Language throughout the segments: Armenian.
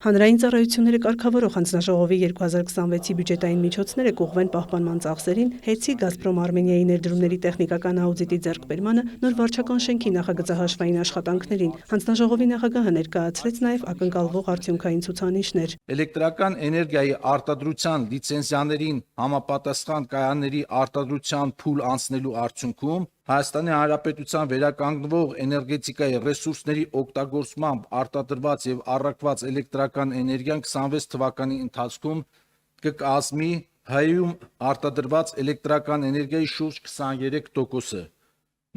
Հանրային ծառայությունները կարգավորող հանձնաժողովի 2026-ի բյուջետային միջոցները կուղղվեն պահպանման ծախսերին, ՀԵՑ-ի Գազպրոմ Արմենիայի ներդրումների տեխնիկական աուդիտի ձեռքբերմանը, նոր վարչական շենքի նախագծահաշվային աշխատանքներին։ Հանձնաժողովի նախագահը ներկայացրեց նաև ակնկալվող արդյունքային ցուցանիշներ։ Էլեկտրական էներգիայի արտադրության լիցենզիաներին համապատասխան կայանների արտադրության փուլ անցնելու արդյունքում Հայաստանի Հանրապետության վերականգնվող էներգետիկայի ռեսուրսների օգտագործմամբ արտադրված եւ առաքված էլեկտրական էներգիան 26 թվականի ընթացքում կկազմի հայում արտադրված էլեկտրական էներգիայի շուրջ 23%-ը,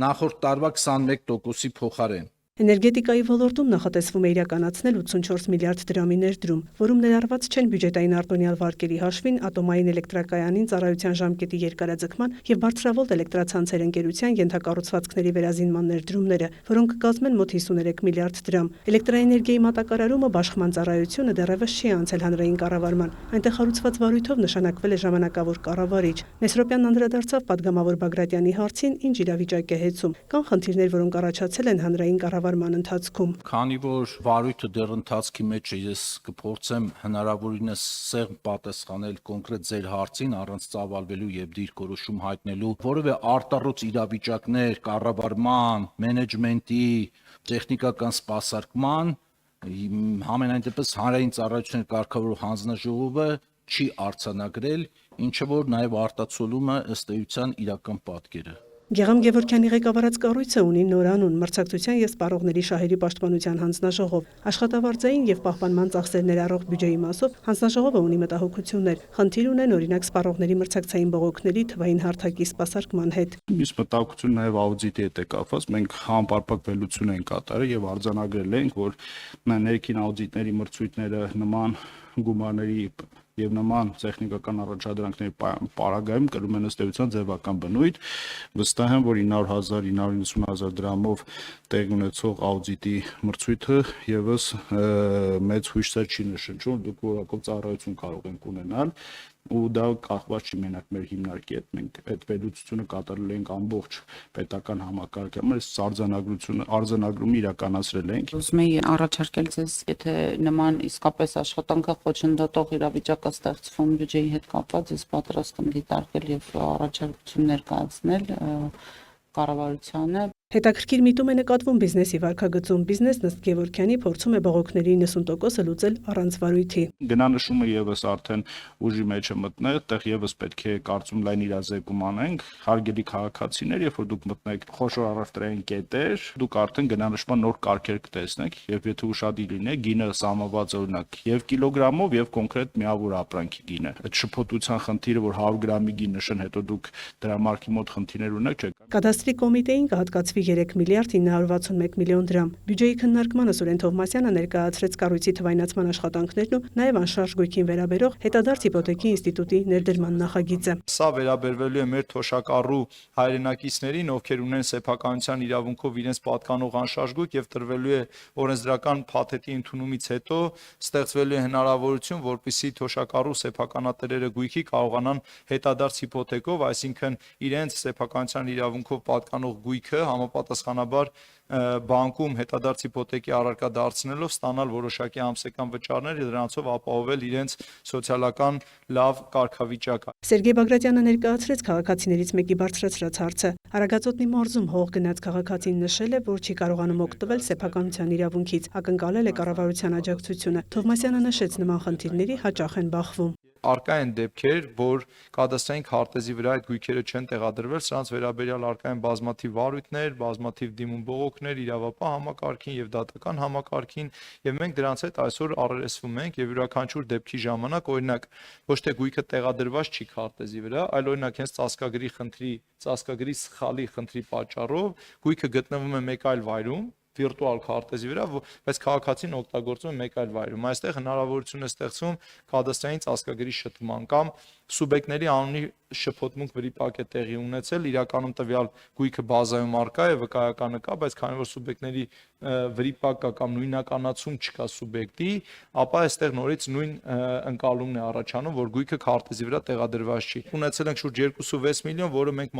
նախորդ տարվա 21%-ի փոխարեն։ Էներգետիկայի ոլորտում նախատեսվում է իրականացնել 84 միլիարդ դրամի ներդրում, որում ներառված չեն բյուջետային արտոնյալ վարկերի հաշվին ատոմային էլեկտրակայանին ծառայության ժամկետի երկարաձգման եւ բարձրավոլտ էլեկտրացանցեր ընկերության ենթակառուցվածքների վերազինման ներդրումները, որոնք կկազմեն մոտ 53 միլիարդ դրամ։ Էլեկտրաէներգիայի մատակարարումը Բաշխման ծառայությունը դեռևս չի անցել հանրային կառավարման։ Այնտեղ հարուցված վարույթով նշանակվել է ժամանակավոր կառավարիչ։ Մեսրոպյանն անդրադարձավ պատգամավոր Բագրատյանի հարցին, ինչ իրավիճակ է հեծում։ Կան խնդիրներ, որոնք առաջացել են հանրային կառավարման ընթացքում։ Քանի որ վարույթը դեռ ընթացքի մեջ է, ես կփորձեմ հնարավորինս սեղմ պատասխանել կոնկրետ ձեր հարցին առանց ծավալվելու եւ դիրքորոշում հայտնելու որևէ արտառոց իրավիճակներ կառավարման, մենեջմենտի, տեխնիկական սպասարկման համենայն դեպս հանրային ծառայությունների կարգավորող հանձնաժողովը չի արձանագրել, ինչը որ նաեւ արտացոլում է ըստ էության իրական պատկերը։ Գեգամ Գևորգյանի ղեկավարած կառույցը ունի նոր անուն՝ Մրցակցության եւ Սպառողների շահերի պաշտպանության հանձնաժողով։ Աշխատավարձային եւ պահպանման ծախսեր ներառող բյուջեի մասով հանձնաժողովը ունի մտահոգություններ։ Խնդիր ունեն օրինակ սպառողների մրցակցային բողոքների թվային հարթակի սպասարկման հետ։ Մյուս մտահոգություն նաեւ աուդիտի հետ է կապված։ Մենք համապարփակ վերլուծություն ենք կատարել եւ արձանագրել ենք, որ ներքին աուդիտների մրցույթները նման գումարների եւ նման տեխնիկական առաջադրանքների պարագայում կրում են ըստ էության ձևական բնույթ։ Վստահ եմ, որ 900.000-990.000 դրամով տեղ ունեցող աուդիտի մրցույթը եւս մեծ հույսեր չի նշնչում, դուք որակով ծառայություն կարող ենք ունենալ ու դա կախված չի մենակ մեր հիմնարկի հետ։ Մենք այդ վերլուծությունը կատարել ենք ամբողջ պետական համակարգում, արձանագրումը իրականացրել ենք։ Ուզում եի առաջարկել ձեզ, եթե նման իսկապես աշխատանքը խոչընդոտող իրավիճակ է ստեղծվում բյուջեի հետ կապված, ես պատրաստ եմ դիտարկել եւ առաջարկություն ներկայացնել կառավարությանը։ Հետաքրքիր միտում է նկատվում բիզնեսի վարքագծում։ Բիզնեսն ըստ Գևորգյանի փորձում է բողոքների 90%-ը լուծել առանց վարույթի։ Գնանշումը եւս արդեն ուժի մեջ է մտնել, այդտեղ եւս պետք է կարծում լայն իրազեկում անենք։ Հարգելի քաղաքացիներ, երբ որ դուք մտնեք խոշոր առևտրային կետեր, դուք արդեն գնանշման նոր կարգեր կտեսնեք, եւ եթե ուշադիր լինեք, գինը սահմանված օրինակ եւ կիլոգրամով եւ կոնկրետ միավոր ապրանքի գինը։ Այդ շփոթության խնդիրը, որ 100 գրամի գին նշեն, հետո դուք դրամարկի մոտ խնդիրներ ունեք, չէ՞։ Կադաստրի կոմիտեին կհատկացվի 3 միլիարդ 961 միլիոն դրամ։ Բյուջեի քննարկմանը Սուրեն Թովմասյանը ներկայացրեց կառույցի թվայնացման աշխատանքներն ու նաև անշարժ գույքին վերաբերող հետադարձ հիպոթեքի ինստիտուտի ներդրման նախագիծը։ Սա վերաբերվելու է մեր թոշակառու հայրենակիցներին, ովքեր ունեն սեփականության իրավունքով իրենց պատկանող անշարժ գույք եւ տրվելու է օրենսդրական փաթեթի ընդունումից հետո ստեղծվելու է հնարավորություն, որպիսի թոշակառու սեփականատերերը գույքի կարողանան հետադարձ հիպոթեկով, այսինքն իրենց սեփականության իրավունքով պատկանող գույքը համապատասխանաբար բանկում հետադարձ հիպոթեկի առարկա դարձնելով ստանալ որոշակի ամսական վճարներ եւ դրանցով ապահովել իրենց սոցիալական լավ կարգավիճակը։ Սերգեյ Բագրատյանը ներկայացրեց քաղաքացիներից մեկի բարձրացրած հարցը։ Արագածոտնի մարզում հող գնաց քաղաքացին նշել է, որ չի կարողանում օգտվել սեփականության իրավունքից, ակնկալել է կառավարության աջակցությունը։ Թովմասյանը նշեց, նման խնդիրների հաճախ են բախվում։ Արկա են դեպքեր, որ կադաստրային քարտեզի վրա այդ գույքերը չեն տեղադրվել, սրանց վերաբերյալ արկա են բազմաթիվ վարույթներ, բազմաթիվ դիմում բողոքներ իրավապահ համակարգին եւ դատական համակարգին, եւ մենք դրանց հետ այսօր առերեսվում ենք եւ յուրաքանչյուր դեպքի ժամանակ, օրինակ, ոչ թե գույքը տեղադրված չի քարտեզի վրա, այլ օրինակ հենց ծածկագրի սխալի խնդրի պատճառով գույքը գտնվում է մեկ այլ վայրում վիրտուալ քարտեզի վրա, բայց քաղաքացին օգտագործում է մեկ այլ վայրում։ Այստեղ հնարավորություն է ստեղծվում կադաստրային ծածկագրի շտկման կամ սուբյեկտների անունի շփոթմունք վրիպակ է տեղի ունեցել, իրականում տվյալ գույքը բազայում արկա է, վկայականը կա, բայց քանի որ սուբյեկտների վրիպակ կա կամ նույնականացում չկա սուբյեկտի, ապա այստեղ նորից նույն ընկալումն է առաջանում, որ գույքը քարտեզի վրա տեղադրված չի։ Ունեցել ենք շուրջ 2.6 միլիոն, որը մենք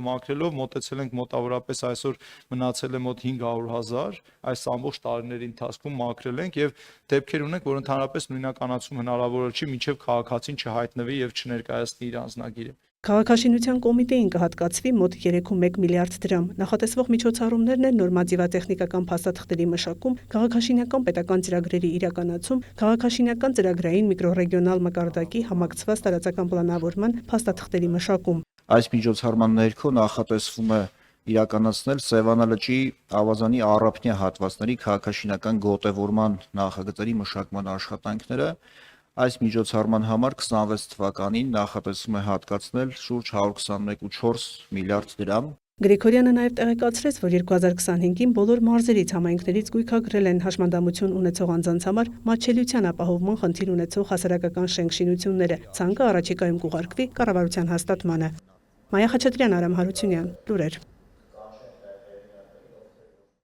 մաքրելով մոտեցել ենք մոտավորապես այսօր մնացել է մոտ 500,000, այս ամբողջ տարիների ընթացքում մաքրել ենք եւ դեպքեր ունենք, որ ընդհանրապես նույնականացում հնարավոր չի, մինչեւ քաղաքացին չհայտնվի եւ չներկայացնի իր անձնագիրը։ Քաղաքաշինության կոմիտեին կհատկացվի մոտ 3.1 միլիարդ դրամ։ Նախատեսվող միջոցառումներն են նորմատիվատեխնիկական փաստաթղթերի մշակում, քաղաքաշինական պետական ծրագրերի իրականացում, քաղաքաշինական ծրագրային միկրոռեգիոնալ մակարդակի համակցված տարածական պլանավորման փաստաթղթերի մշակում։ Այս միջոցառման ներքո նախատեսվում է իրականացնել Սևանա լճի ավազանի առափնյա հատվածների քաղաքաշինական գոտևորման նախագծերի մշակման աշխատանքները։ Այս միջոցառման համար 26 թվականին նախատեսվում է հատկացնել շուրջ 121.4 միլիարդ դրամ։ Գրիգորյանը նաև տեղեկացրեց, որ 2025-ին բոլոր մարզերից համայնքներից գույքագրել են հաշմանդամություն ունեցող անձանց համար մատչելիության ապահովման խնդիր ունեցող հասարակական շենքշինությունները, ցանկը առաջիկայում կուղարկվի կառավարության հաստատմանը։ Մայա Խաչատրյան, Արամ Հարությունյան, լուրեր։